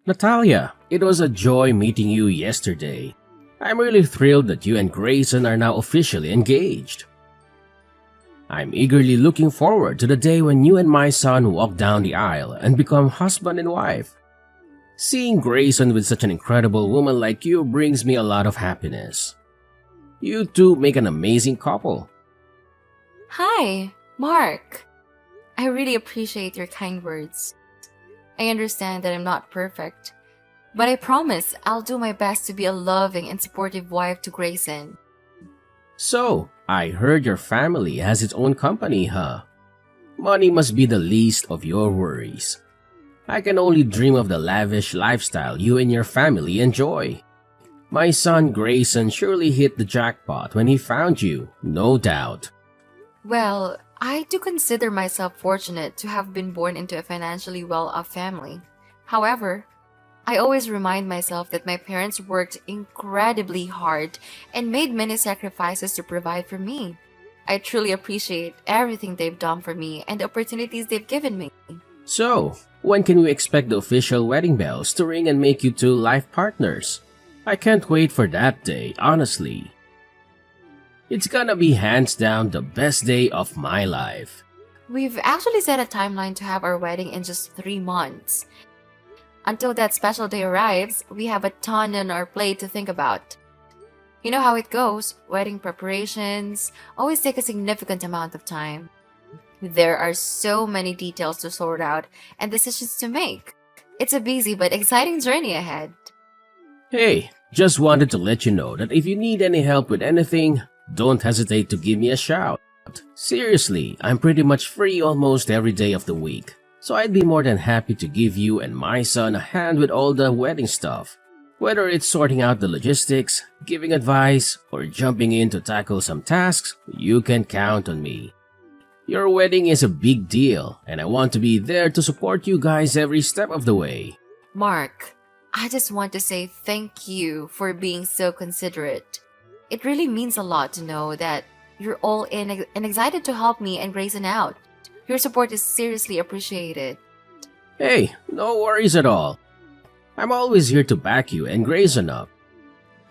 Natalia, it was a joy meeting you yesterday. I'm really thrilled that you and Grayson are now officially engaged. I'm eagerly looking forward to the day when you and my son walk down the aisle and become husband and wife. Seeing Grayson with such an incredible woman like you brings me a lot of happiness. You two make an amazing couple. Hi, Mark. I really appreciate your kind words. I understand that I'm not perfect, but I promise I'll do my best to be a loving and supportive wife to Grayson. So, I heard your family has its own company, huh? Money must be the least of your worries. I can only dream of the lavish lifestyle you and your family enjoy. My son Grayson surely hit the jackpot when he found you, no doubt. Well, I do consider myself fortunate to have been born into a financially well-off family. However, I always remind myself that my parents worked incredibly hard and made many sacrifices to provide for me. I truly appreciate everything they've done for me and the opportunities they've given me. So, when can we expect the official wedding bells to ring and make you two life partners? I can't wait for that day, honestly. It's gonna be hands down the best day of my life. We've actually set a timeline to have our wedding in just 3 months. Until that special day arrives, we have a ton on our plate to think about. You know how it goes, wedding preparations always take a significant amount of time. There are so many details to sort out and decisions to make. It's a busy but exciting journey ahead. Hey, just wanted to let you know that if you need any help with anything, don't hesitate to give me a shout. Seriously, I'm pretty much free almost every day of the week, so I'd be more than happy to give you and my son a hand with all the wedding stuff. Whether it's sorting out the logistics, giving advice, or jumping in to tackle some tasks, you can count on me. Your wedding is a big deal, and I want to be there to support you guys every step of the way. Mark, I just want to say thank you for being so considerate. It really means a lot to know that you're all in and excited to help me and Grayson out. Your support is seriously appreciated. Hey, no worries at all. I'm always here to back you and Grayson up.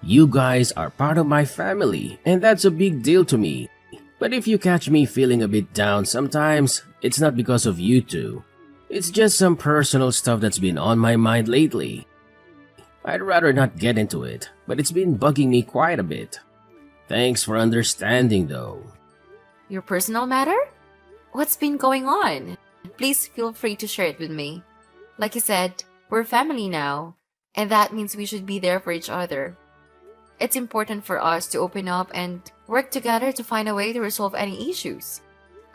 You guys are part of my family, and that's a big deal to me. But if you catch me feeling a bit down sometimes, it's not because of you two. It's just some personal stuff that's been on my mind lately. I'd rather not get into it, but it's been bugging me quite a bit. Thanks for understanding though. Your personal matter? What's been going on? Please feel free to share it with me. Like you said, we're family now, and that means we should be there for each other. It's important for us to open up and work together to find a way to resolve any issues.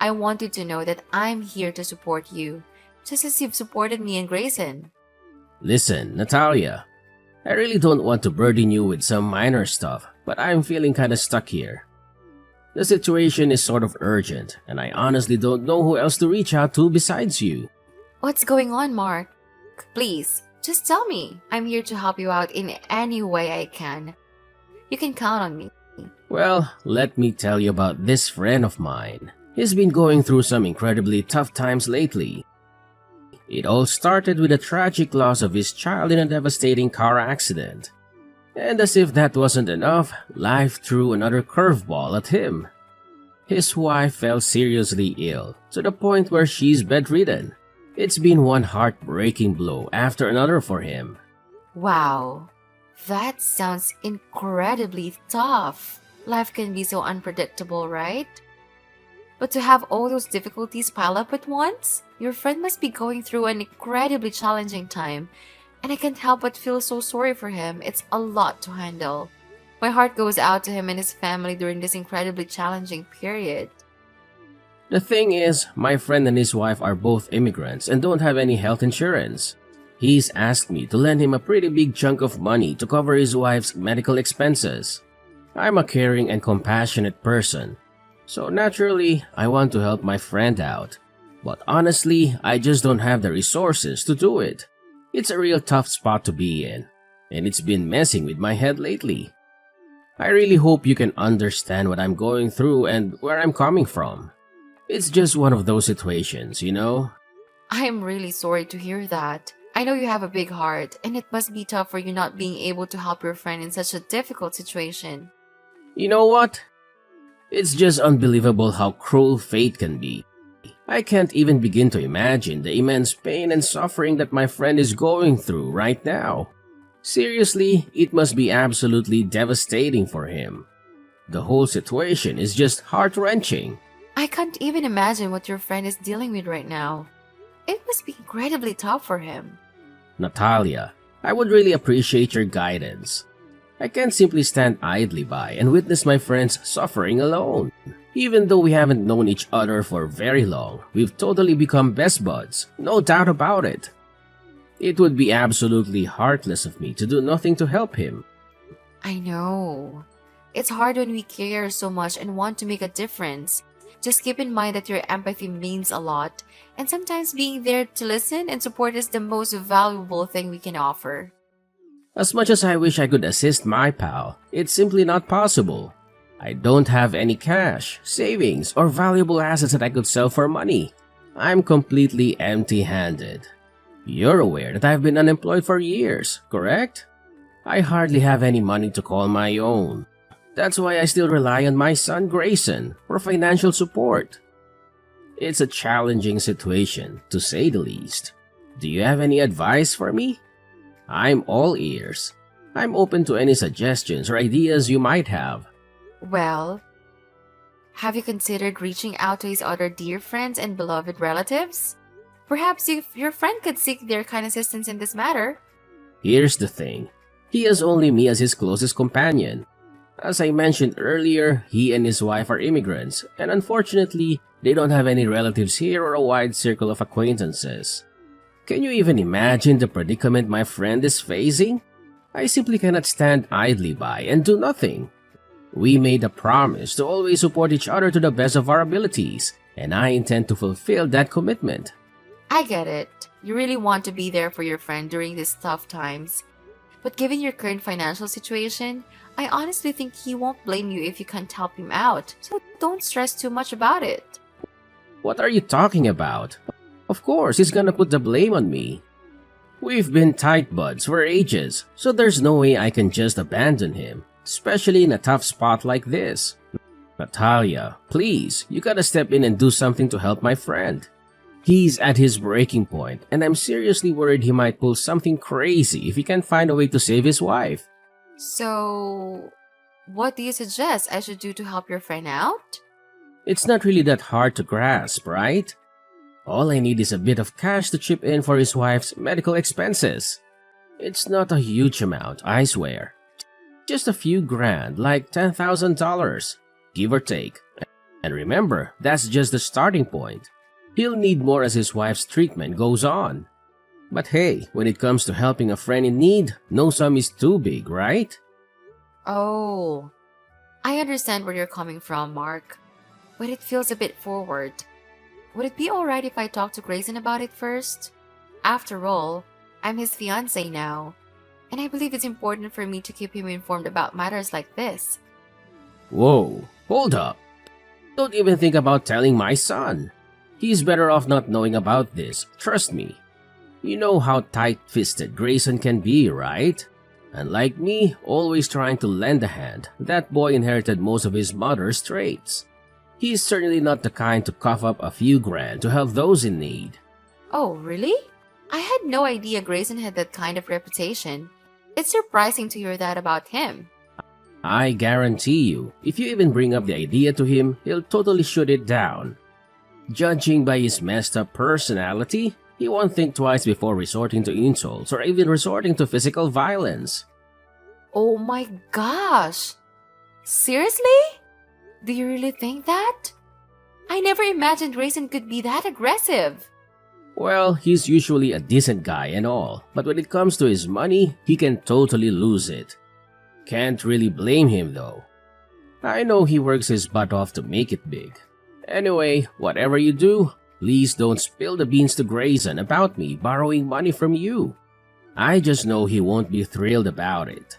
I want you to know that I'm here to support you, just as you've supported me and Grayson. Listen, Natalia, I really don't want to burden you with some minor stuff, but I'm feeling kinda stuck here. The situation is sort of urgent, and I honestly don't know who else to reach out to besides you. What's going on, Mark? Please, just tell me. I'm here to help you out in any way I can. You can count on me. Well, let me tell you about this friend of mine. He's been going through some incredibly tough times lately. It all started with the tragic loss of his child in a devastating car accident. And as if that wasn't enough, life threw another curveball at him. His wife fell seriously ill, to the point where she's bedridden. It's been one heartbreaking blow after another for him. Wow, that sounds incredibly tough. Life can be so unpredictable, right? But to have all those difficulties pile up at once, your friend must be going through an incredibly challenging time, and I can't help but feel so sorry for him. It's a lot to handle. My heart goes out to him and his family during this incredibly challenging period. The thing is, my friend and his wife are both immigrants and don't have any health insurance. He's asked me to lend him a pretty big chunk of money to cover his wife's medical expenses. I'm a caring and compassionate person, so naturally, I want to help my friend out. But honestly, I just don't have the resources to do it. It's a real tough spot to be in, and it's been messing with my head lately. I really hope you can understand what I'm going through and where I'm coming from. It's just one of those situations, you know? I am really sorry to hear that. I know you have a big heart, and it must be tough for you not being able to help your friend in such a difficult situation. You know what? It's just unbelievable how cruel fate can be. I can't even begin to imagine the immense pain and suffering that my friend is going through right now. Seriously, it must be absolutely devastating for him. The whole situation is just heart-wrenching. I can't even imagine what your friend is dealing with right now. It must be incredibly tough for him. Natalia, I would really appreciate your guidance. I can't simply stand idly by and witness my friends suffering alone. Even though we haven't known each other for very long, we've totally become best buds, no doubt about it. It would be absolutely heartless of me to do nothing to help him. I know. It's hard when we care so much and want to make a difference. Just keep in mind that your empathy means a lot, and sometimes being there to listen and support is the most valuable thing we can offer. As much as I wish I could assist my pal, it's simply not possible. I don't have any cash, savings, or valuable assets that I could sell for money. I'm completely empty-handed. You're aware that I've been unemployed for years, correct? I hardly have any money to call my own. That's why I still rely on my son Grayson for financial support. It's a challenging situation, to say the least. Do you have any advice for me? I'm all ears. I'm open to any suggestions or ideas you might have. Well, have you considered reaching out to his other dear friends and beloved relatives? Perhaps your friend could seek their kind assistance in this matter. Here's the thing. He has only me as his closest companion. As I mentioned earlier, he and his wife are immigrants, and unfortunately, they don't have any relatives here or a wide circle of acquaintances. Can you even imagine the predicament my friend is facing? I simply cannot stand idly by and do nothing. We made a promise to always support each other to the best of our abilities, and I intend to fulfill that commitment. I get it. You really want to be there for your friend during these tough times. But given your current financial situation, I honestly think he won't blame you if you can't help him out, so don't stress too much about it. What are you talking about? Of course, he's gonna put the blame on me. We've been tight buds for ages, so there's no way I can just abandon him, especially in a tough spot like this. Natalia, please, you gotta step in and do something to help my friend. He's at his breaking point, and I'm seriously worried he might pull something crazy if he can't find a way to save his wife. So, what do you suggest I should do to help your friend out? It's not really that hard to grasp, right? All I need is a bit of cash to chip in for his wife's medical expenses. It's not a huge amount, I swear. Just a few grand, like $10,000, give or take. And remember, that's just the starting point. He'll need more as his wife's treatment goes on. But hey, when it comes to helping a friend in need, no sum is too big, right? Oh, I understand where you're coming from, Mark. But it feels a bit forward. Would it be alright if I talk to Grayson about it first? After all, I'm his fiancé now, and I believe it's important for me to keep him informed about matters like this. Whoa, hold up. Don't even think about telling my son. He's better off not knowing about this, trust me. You know how tight-fisted Grayson can be, right? Unlike me, always trying to lend a hand, that boy inherited most of his mother's traits. He's certainly not the kind to cough up a few grand to help those in need. Oh, really? I had no idea Grayson had that kind of reputation. It's surprising to hear that about him. I guarantee you, if you even bring up the idea to him, he'll totally shoot it down. Judging by his messed up personality, he won't think twice before resorting to insults or even resorting to physical violence. Oh my gosh! Seriously? Do you really think that? I never imagined Grayson could be that aggressive. Well, he's usually a decent guy and all, but when it comes to his money, he can totally lose it. Can't really blame him though. I know he works his butt off to make it big. Anyway, whatever you do, please don't spill the beans to Grayson about me borrowing money from you. I just know he won't be thrilled about it.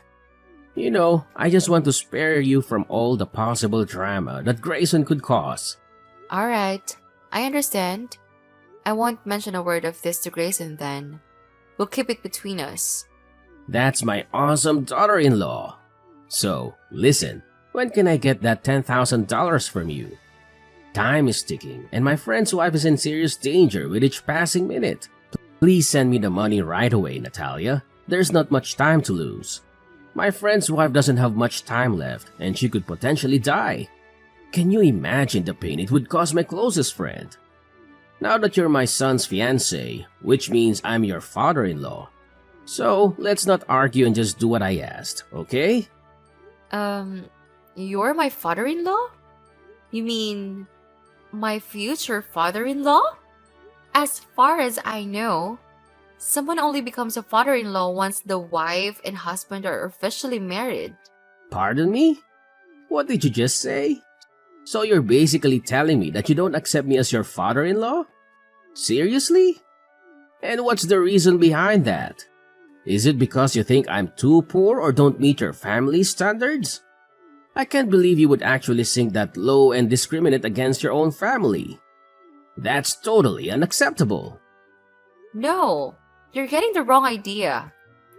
You know, I just want to spare you from all the possible drama that Grayson could cause. Alright, I understand. I won't mention a word of this to Grayson then. We'll keep it between us. That's my awesome daughter-in-law. So, listen, when can I get that $10,000 from you? Time is ticking, and my friend's wife is in serious danger with each passing minute. Please send me the money right away, Natalia. There's not much time to lose. My friend's wife doesn't have much time left, and she could potentially die. Can you imagine the pain it would cause my closest friend? Now that you're my son's fiancé, which means I'm your father-in-law. So, let's not argue and just do what I asked, okay? You're my father-in-law? You mean my future father-in-law? As far as I know, someone only becomes a father-in-law once the wife and husband are officially married. Pardon me? What did you just say? So you're basically telling me that you don't accept me as your father-in-law? Seriously? And what's the reason behind that? Is it because you think I'm too poor or don't meet your family standards? I can't believe you would actually sink that low and discriminate against your own family. That's totally unacceptable. No, you're getting the wrong idea.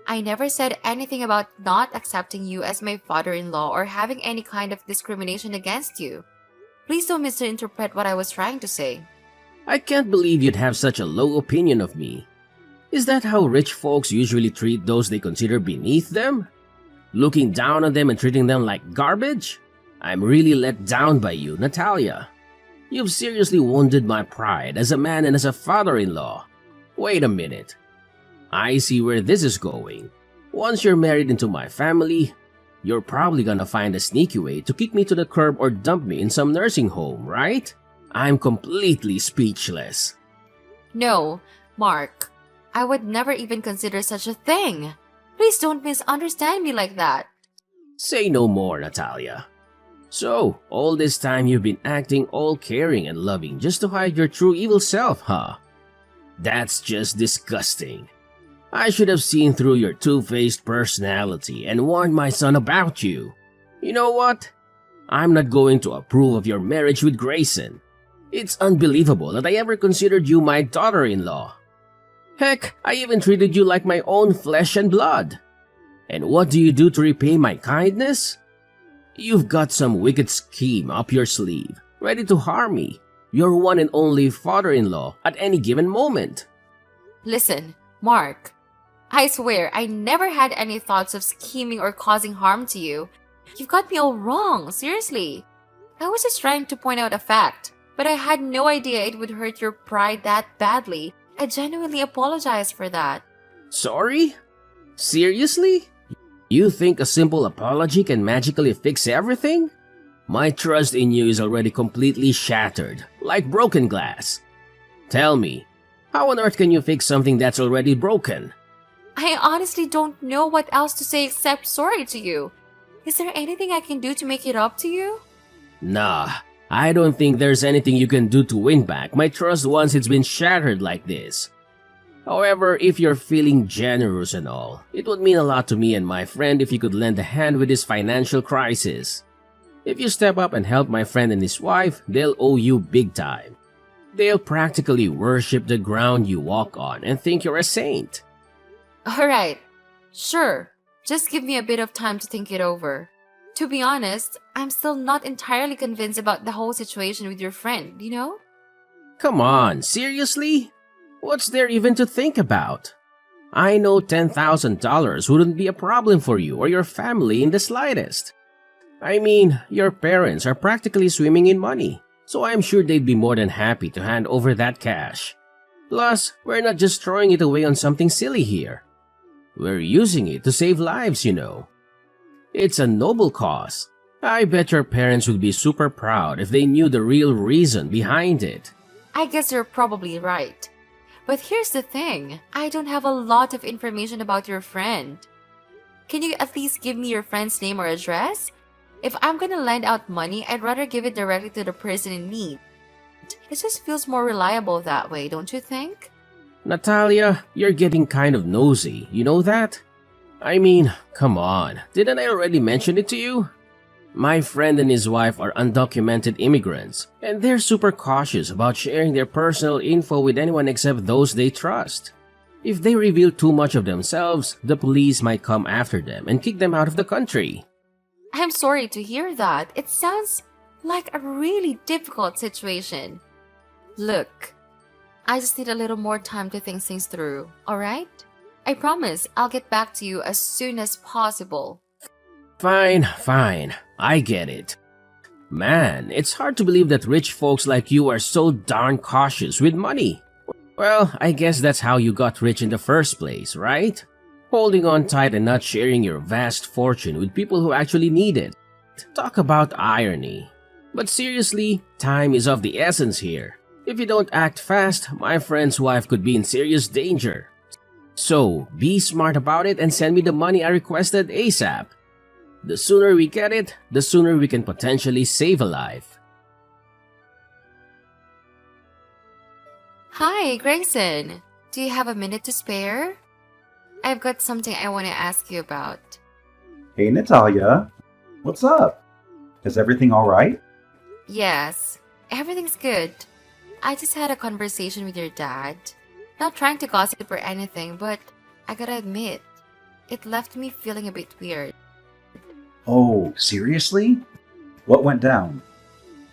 I never said anything about not accepting you as my father-in-law or having any kind of discrimination against you. Please don't misinterpret what I was trying to say. I can't believe you'd have such a low opinion of me. Is that how rich folks usually treat those they consider beneath them? Looking down on them and treating them like garbage? I'm really let down by you, Natalia. You've seriously wounded my pride as a man and as a father-in-law. Wait a minute. I see where this is going. Once you're married into my family, you're probably gonna find a sneaky way to kick me to the curb or dump me in some nursing home, right? I'm completely speechless. No, Mark. I would never even consider such a thing. Please don't misunderstand me like that. Say no more, Natalia. So, all this time you've been acting all caring and loving just to hide your true evil self, huh? That's just disgusting. I should have seen through your two-faced personality and warned my son about you. You know what? I'm not going to approve of your marriage with Grayson. It's unbelievable that I ever considered you my daughter-in-law. Heck, I even treated you like my own flesh and blood. And what do you do to repay my kindness? You've got some wicked scheme up your sleeve, ready to harm me, your one and only father-in-law, at any given moment. Listen, Mark. I swear I never had any thoughts of scheming or causing harm to you. You've got me all wrong, seriously. I was just trying to point out a fact, but I had no idea it would hurt your pride that badly. I genuinely apologize for that. Sorry? Seriously? You think a simple apology can magically fix everything? My trust in you is already completely shattered, like broken glass. Tell me, how on earth can you fix something that's already broken? I honestly don't know what else to say except sorry to you. Is there anything I can do to make it up to you? Nah, I don't think there's anything you can do to win back my trust once it's been shattered like this. However, if you're feeling generous and all, it would mean a lot to me and my friend if you could lend a hand with this financial crisis. If you step up and help my friend and his wife, they'll owe you big time. They'll practically worship the ground you walk on and think you're a saint. Alright, sure. Just give me a bit of time to think it over. To be honest, I'm still not entirely convinced about the whole situation with your friend, you know? Come on, seriously? What's there even to think about? I know $10,000 wouldn't be a problem for you or your family in the slightest. I mean, your parents are practically swimming in money, so I'm sure they'd be more than happy to hand over that cash. Plus, we're not just throwing it away on something silly here. We're using it to save lives, you know. It's a noble cause. I bet your parents would be super proud if they knew the real reason behind it. I guess you're probably right. But here's the thing, I don't have a lot of information about your friend. Can you at least give me your friend's name or address? If I'm gonna lend out money, I'd rather give it directly to the person in need. It just feels more reliable that way, don't you think? Natalia, you're getting kind of nosy, you know that? I mean, come on, didn't I already mention it to you? My friend and his wife are undocumented immigrants, and they're super cautious about sharing their personal info with anyone except those they trust. If they reveal too much of themselves, the police might come after them and kick them out of the country. I'm sorry to hear that. It sounds like a really difficult situation. Look, I just need a little more time to think things through, alright? I promise I'll get back to you as soon as possible. Fine, fine. I get it. Man, it's hard to believe that rich folks like you are so darn cautious with money. Well, I guess that's how you got rich in the first place, right? Holding on tight and not sharing your vast fortune with people who actually need it. Talk about irony. But seriously, time is of the essence here. If you don't act fast, my friend's wife could be in serious danger. So, be smart about it and send me the money I requested ASAP. The sooner we get it, the sooner we can potentially save a life. Hi, Grayson. Do you have a minute to spare? I've got something I want to ask you about. Hey Natalia, what's up? Is everything alright? Yes, everything's good. I just had a conversation with your dad. Not trying to gossip or anything, but I gotta admit, it left me feeling a bit weird. Oh, seriously? What went down?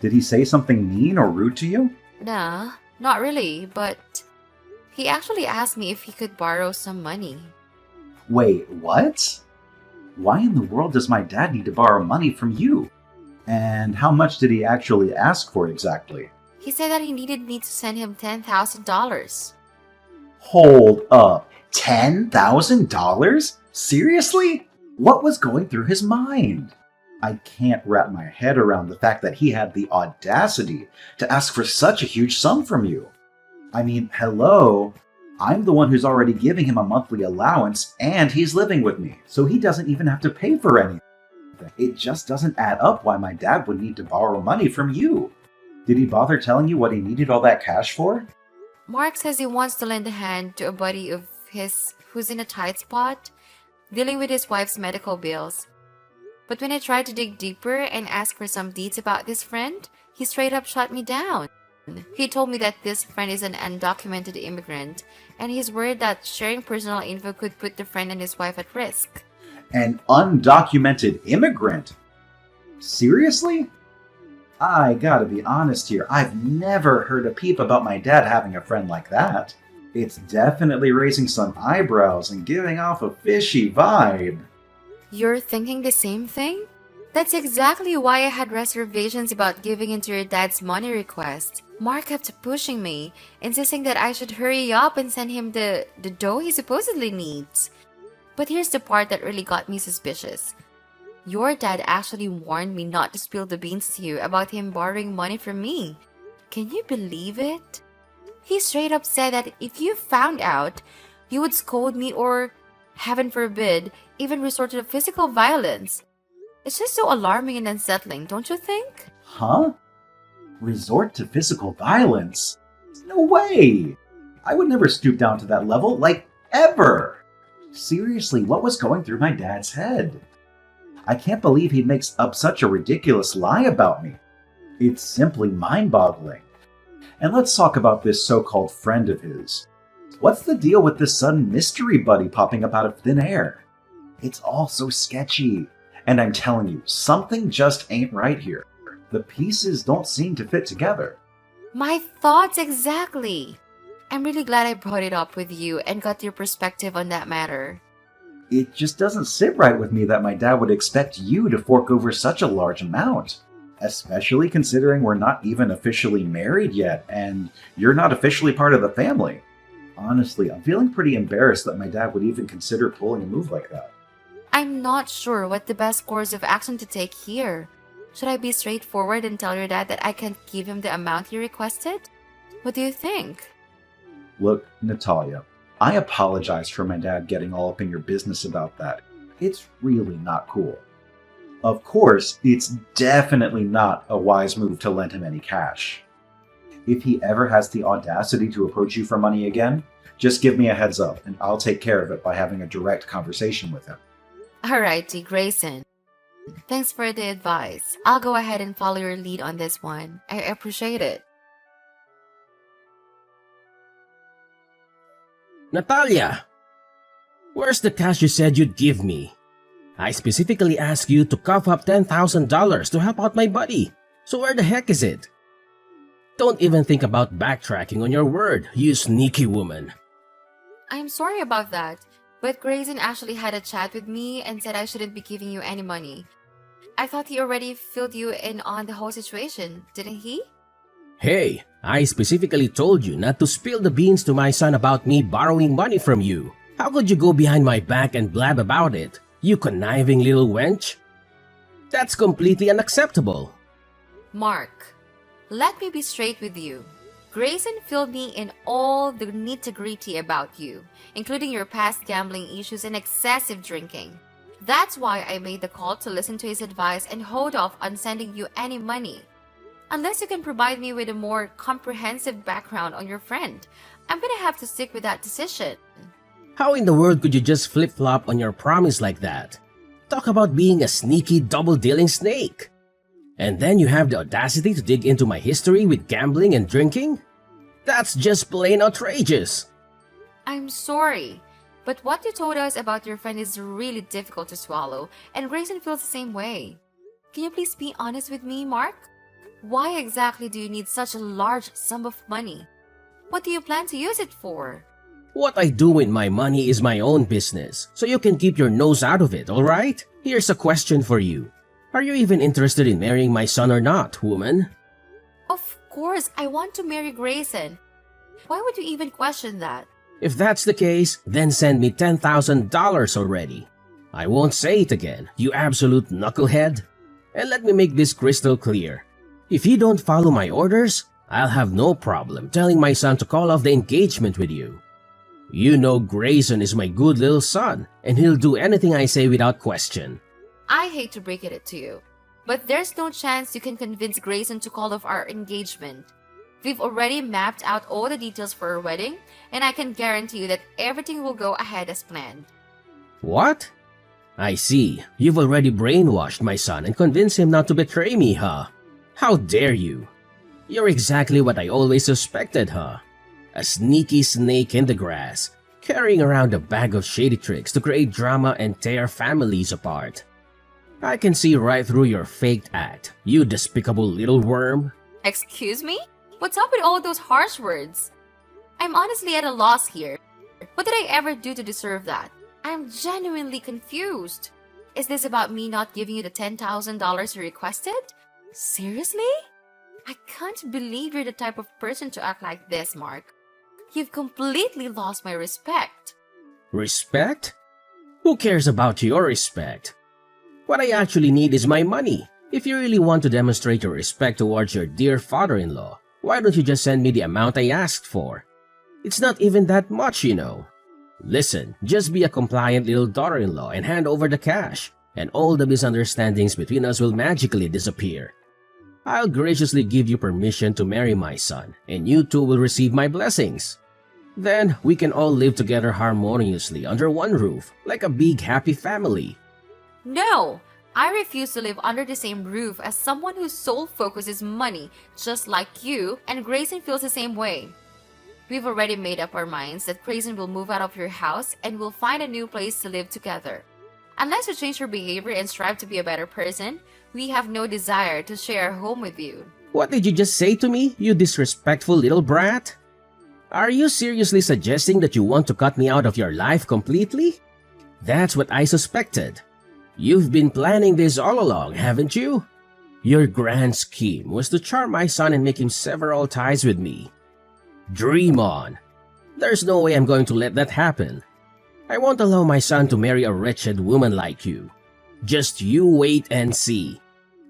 Did he say something mean or rude to you? Nah, not really, but he actually asked me if he could borrow some money. Wait, what? Why in the world does my dad need to borrow money from you? And how much did he actually ask for exactly? He said that he needed me to send him $10,000. Hold up. $10,000? Seriously? What was going through his mind? I can't wrap my head around the fact that he had the audacity to ask for such a huge sum from you. I mean, hello? I'm the one who's already giving him a monthly allowance, and he's living with me, so he doesn't even have to pay for anything. It just doesn't add up why my dad would need to borrow money from you. Did he bother telling you what he needed all that cash for? Mark says he wants to lend a hand to a buddy of his who's in a tight spot, dealing with his wife's medical bills. But when I tried to dig deeper and ask for some deeds about this friend, he straight up shut me down. He told me that this friend is an undocumented immigrant, and he's worried that sharing personal info could put the friend and his wife at risk. An undocumented immigrant? Seriously? I gotta be honest here, I've never heard a peep about my dad having a friend like that. It's definitely raising some eyebrows and giving off a fishy vibe. You're thinking the same thing? That's exactly why I had reservations about giving into your dad's money request. Mark kept pushing me, insisting that I should hurry up and send him the dough he supposedly needs. But here's the part that really got me suspicious. Your dad actually warned me not to spill the beans to you about him borrowing money from me. Can you believe it? He straight up said that if you found out, you would scold me or, heaven forbid, even resort to physical violence. It's just so alarming and unsettling, don't you think? Huh? Resort to physical violence? No way! I would never stoop down to that level, like, ever! Seriously, what was going through my dad's head? I can't believe he makes up such a ridiculous lie about me. It's simply mind-boggling. And let's talk about this so-called friend of his. What's the deal with this sudden mystery buddy popping up out of thin air? It's all so sketchy. And I'm telling you, something just ain't right here. The pieces don't seem to fit together. My thoughts exactly. I'm really glad I brought it up with you and got your perspective on that matter. It just doesn't sit right with me that my dad would expect you to fork over such a large amount. Especially considering we're not even officially married yet, and you're not officially part of the family. Honestly, I'm feeling pretty embarrassed that my dad would even consider pulling a move like that. I'm not sure what the best course of action to take here. Should I be straightforward and tell your dad that I can't give him the amount he requested? What do you think? Look, Natalia, I apologize for my dad getting all up in your business about that. It's really not cool. Of course, it's definitely not a wise move to lend him any cash. If he ever has the audacity to approach you for money again, just give me a heads up and I'll take care of it by having a direct conversation with him. Alrighty, Grayson. Thanks for the advice. I'll go ahead and follow your lead on this one. I appreciate it. Natalia! Where's the cash you said you'd give me? I specifically asked you to cough up $10,000 to help out my buddy. So where the heck is it? Don't even think about backtracking on your word, you sneaky woman. I'm sorry about that, but Grayson actually had a chat with me and said I shouldn't be giving you any money. I thought he already filled you in on the whole situation, didn't he? Hey, I specifically told you not to spill the beans to my son about me borrowing money from you. How could you go behind my back and blab about it, you conniving little wench? That's completely unacceptable. Mark, let me be straight with you. Grayson filled me in all the nitty-gritty about you, including your past gambling issues and excessive drinking. That's why I made the call to listen to his advice and hold off on sending you any money. Unless you can provide me with a more comprehensive background on your friend, I'm gonna have to stick with that decision. How in the world could you just flip-flop on your promise like that? Talk about being a sneaky double-dealing snake. And then you have the audacity to dig into my history with gambling and drinking? That's just plain outrageous. I'm sorry, but what you told us about your friend is really difficult to swallow, and Grayson feels the same way. Can you please be honest with me, Mark? Why exactly do you need such a large sum of money? What do you plan to use it for? What I do with my money is my own business, so you can keep your nose out of it, alright? Here's a question for you. Are you even interested in marrying my son or not, woman? Of course, I want to marry Grayson. Why would you even question that? If that's the case, then send me $10,000 already. I won't say it again, you absolute knucklehead. And let me make this crystal clear. If you don't follow my orders, I'll have no problem telling my son to call off the engagement with you. You know Grayson is my good little son, and he'll do anything I say without question. I hate to break it to you, but there's no chance you can convince Grayson to call off our engagement. We've already mapped out all the details for our wedding, and I can guarantee you that everything will go ahead as planned. What? I see. You've already brainwashed my son and convinced him not to betray me, huh? How dare you? You're exactly what I always suspected, huh? A sneaky snake in the grass, carrying around a bag of shady tricks to create drama and tear families apart. I can see right through your faked act, you despicable little worm. Excuse me? What's up with all those harsh words? I'm honestly at a loss here. What did I ever do to deserve that? I'm genuinely confused. Is this about me not giving you the $10,000 you requested? Seriously? I can't believe you're the type of person to act like this, Mark. You've completely lost my respect. Respect? Who cares about your respect? What I actually need is my money. If you really want to demonstrate your respect towards your dear father-in-law, why don't you just send me the amount I asked for? It's not even that much, you know. Listen, just be a compliant little daughter-in-law and hand over the cash, and all the misunderstandings between us will magically disappear. I'll graciously give you permission to marry my son, and you two will receive my blessings. Then we can all live together harmoniously under one roof, like a big happy family. No! I refuse to live under the same roof as someone whose sole focus is money, just like you, and Grayson feels the same way. We've already made up our minds that Grayson will move out of your house and we'll find a new place to live together. Unless you change your behavior and strive to be a better person, we have no desire to share a home with you. What did you just say to me, you disrespectful little brat? Are you seriously suggesting that you want to cut me out of your life completely? That's what I suspected. You've been planning this all along, haven't you? Your grand scheme was to charm my son and make him sever all ties with me. Dream on. There's no way I'm going to let that happen. I won't allow my son to marry a wretched woman like you. Just you wait and see.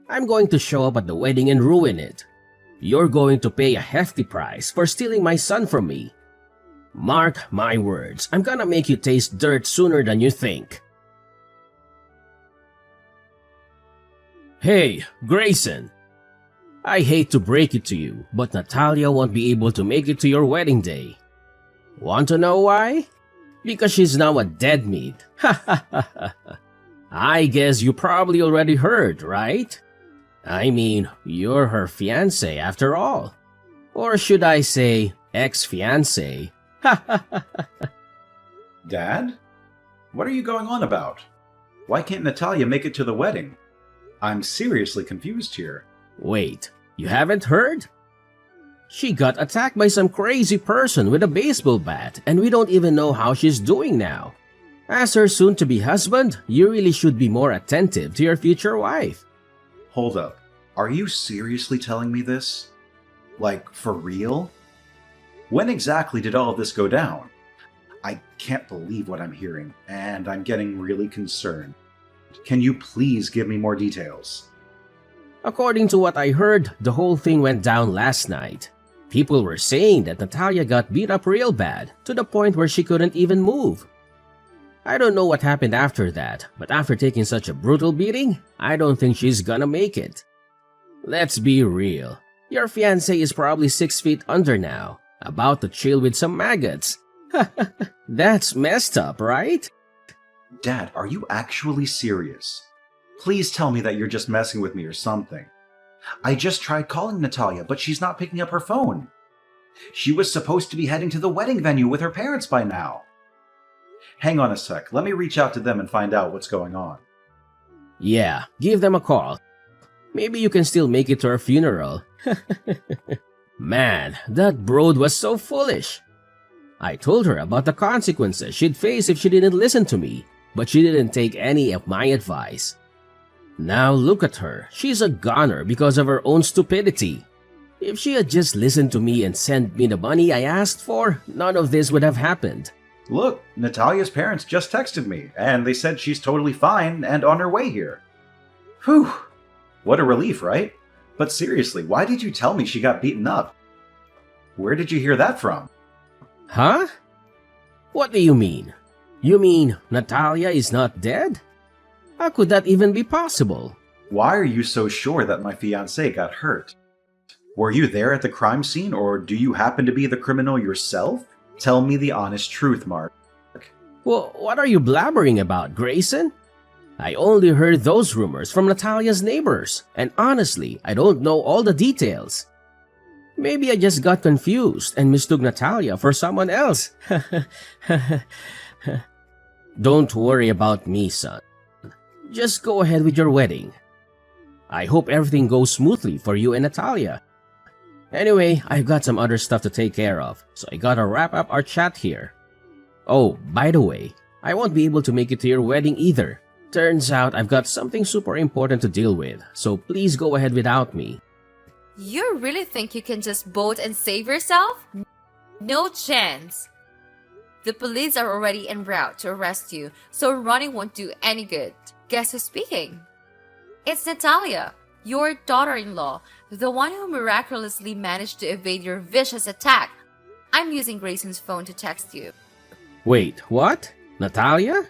I'm going to show up at the wedding and ruin it. You're going to pay a hefty price for stealing my son from me. Mark my words, I'm gonna make you taste dirt sooner than you think. Hey, Grayson. I hate to break it to you, but Natalia won't be able to make it to your wedding day. Want to know why? Because she's now a dead meat. Ha ha ha ha. I guess you probably already heard, right? I mean, you're her fiancé after all. Or should I say, ex-fiancé? Ha ha ha ha. Dad? What are you going on about? Why can't Natalia make it to the wedding? I'm seriously confused here. Wait, you haven't heard? She got attacked by some crazy person with a baseball bat, and we don't even know how she's doing now. As her soon-to-be husband, you really should be more attentive to your future wife. Hold up. Are you seriously telling me this? Like, for real? When exactly did all of this go down? I can't believe what I'm hearing, and I'm getting really concerned. Can you please give me more details? According to what I heard, the whole thing went down last night. People were saying that Natalia got beat up real bad, to the point where she couldn't even move. I don't know what happened after that, but after taking such a brutal beating, I don't think she's gonna make it. Let's be real. Your fiancé is probably 6 feet under now, about to chill with some maggots. That's messed up, right? Dad, are you actually serious? Please tell me that you're just messing with me or something. I just tried calling Natalia, but she's not picking up her phone. She was supposed to be heading to the wedding venue with her parents by now. Hang on a sec, let me reach out to them and find out what's going on. Yeah, give them a call. Maybe you can still make it to her funeral. Man, that broad was so foolish. I told her about the consequences she'd face if she didn't listen to me, but she didn't take any of my advice. Now look at her, she's a goner because of her own stupidity. If she had just listened to me and sent me the money I asked for, none of this would have happened. Look, Natalia's parents just texted me, and they said she's totally fine and on her way here. Whew, what a relief, right? But seriously, why did you tell me she got beaten up? Where did you hear that from? Huh? What do you mean? You mean Natalia is not dead? How could that even be possible? Why are you so sure that my fiancé got hurt? Were you there at the crime scene, or do you happen to be the criminal yourself? Tell me the honest truth, Mark. Well, what are you blabbering about, Grayson? I only heard those rumors from Natalia's neighbors, and honestly, I don't know all the details. Maybe I just got confused and mistook Natalia for someone else. Don't worry about me, son. Just go ahead with your wedding. I hope everything goes smoothly for you and Natalia. Anyway, I've got some other stuff to take care of, so I gotta wrap up our chat here. Oh, by the way, I won't be able to make it to your wedding either. Turns out I've got something super important to deal with, so please go ahead without me. You really think you can just bolt and save yourself? No chance. The police are already en route to arrest you, so running won't do any good. Guess who's speaking? It's Natalia, your daughter-in-law, the one who miraculously managed to evade your vicious attack. I'm using Grayson's phone to text you. Wait, what? Natalia?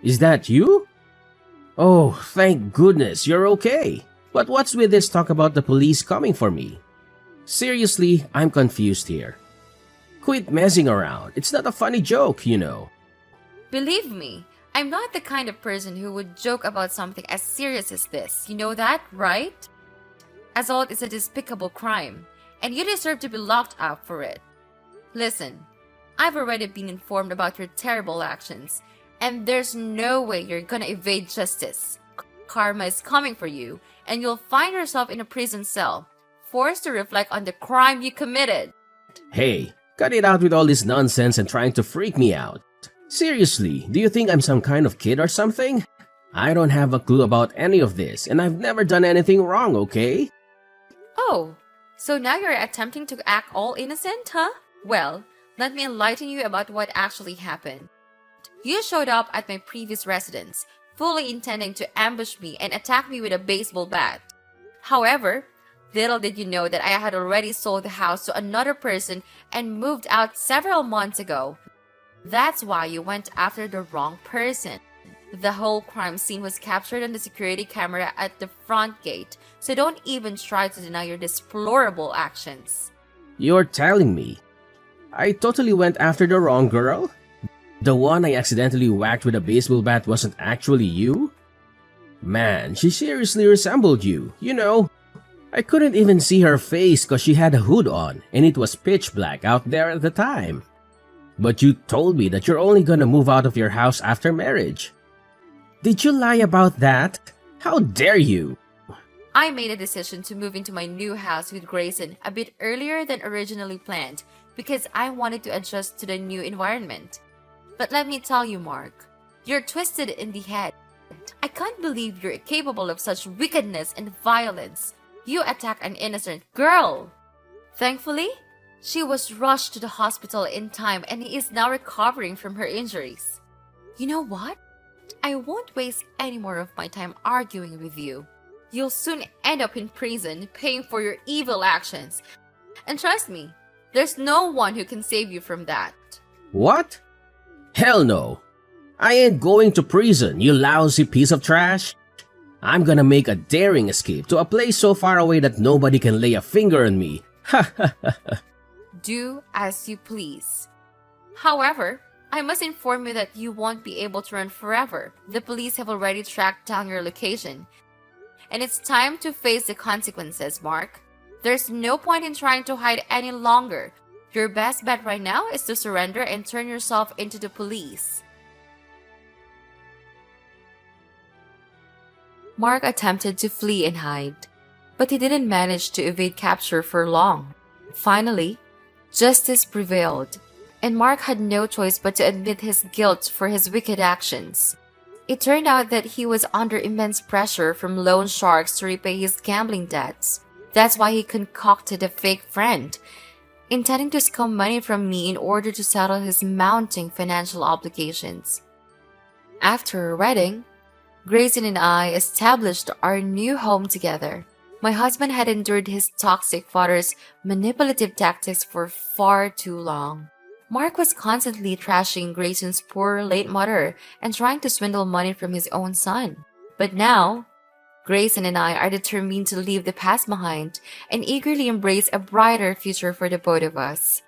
Is that you? Oh, thank goodness you're okay. But what's with this talk about the police coming for me? Seriously, I'm confused here. Quit messing around. It's not a funny joke, you know. Believe me, I'm not the kind of person who would joke about something as serious as this. You know that, right? Assault is a despicable crime, and you deserve to be locked up for it. Listen, I've already been informed about your terrible actions, and there's no way you're gonna evade justice. Karma is coming for you, and you'll find yourself in a prison cell, forced to reflect on the crime you committed. Hey, cut it out with all this nonsense and trying to freak me out. Seriously, do you think I'm some kind of kid or something? I don't have a clue about any of this, and I've never done anything wrong, okay? Oh, so now you're attempting to act all innocent, huh? Well, let me enlighten you about what actually happened. You showed up at my previous residence, fully intending to ambush me and attack me with a baseball bat. However, little did you know that I had already sold the house to another person and moved out several months ago. That's why you went after the wrong person. The whole crime scene was captured on the security camera at the front gate, so don't even try to deny your deplorable actions. You're telling me I totally went after the wrong girl? The one I accidentally whacked with a baseball bat wasn't actually you? Man, she seriously resembled you, you know. I couldn't even see her face cause she had a hood on and it was pitch black out there at the time. But you told me that you're only gonna move out of your house after marriage. Did you lie about that? How dare you? I made a decision to move into my new house with Grayson a bit earlier than originally planned because I wanted to adjust to the new environment. But let me tell you, Mark, you're twisted in the head. I can't believe you're capable of such wickedness and violence. You attack an innocent girl. Thankfully, she was rushed to the hospital in time and is now recovering from her injuries. You know what? I won't waste any more of my time arguing with you. You'll soon end up in prison paying for your evil actions. And trust me, there's no one who can save you from that. What? Hell no. I ain't going to prison, you lousy piece of trash. I'm gonna make a daring escape to a place so far away that nobody can lay a finger on me. Ha ha ha. Do as you please. However, I must inform you that you won't be able to run forever. The police have already tracked down your location. And it's time to face the consequences, Mark. There's no point in trying to hide any longer. Your best bet right now is to surrender and turn yourself into the police. Mark attempted to flee and hide, but he didn't manage to evade capture for long. Finally, justice prevailed, and Mark had no choice but to admit his guilt for his wicked actions. It turned out that he was under immense pressure from loan sharks to repay his gambling debts. That's why he concocted a fake friend, intending to scam money from me in order to settle his mounting financial obligations. After our wedding, Grayson and I established our new home together. My husband had endured his toxic father's manipulative tactics for far too long. Mark was constantly trashing Grayson's poor late mother and trying to swindle money from his own son. But now, Grayson and I are determined to leave the past behind and eagerly embrace a brighter future for the both of us.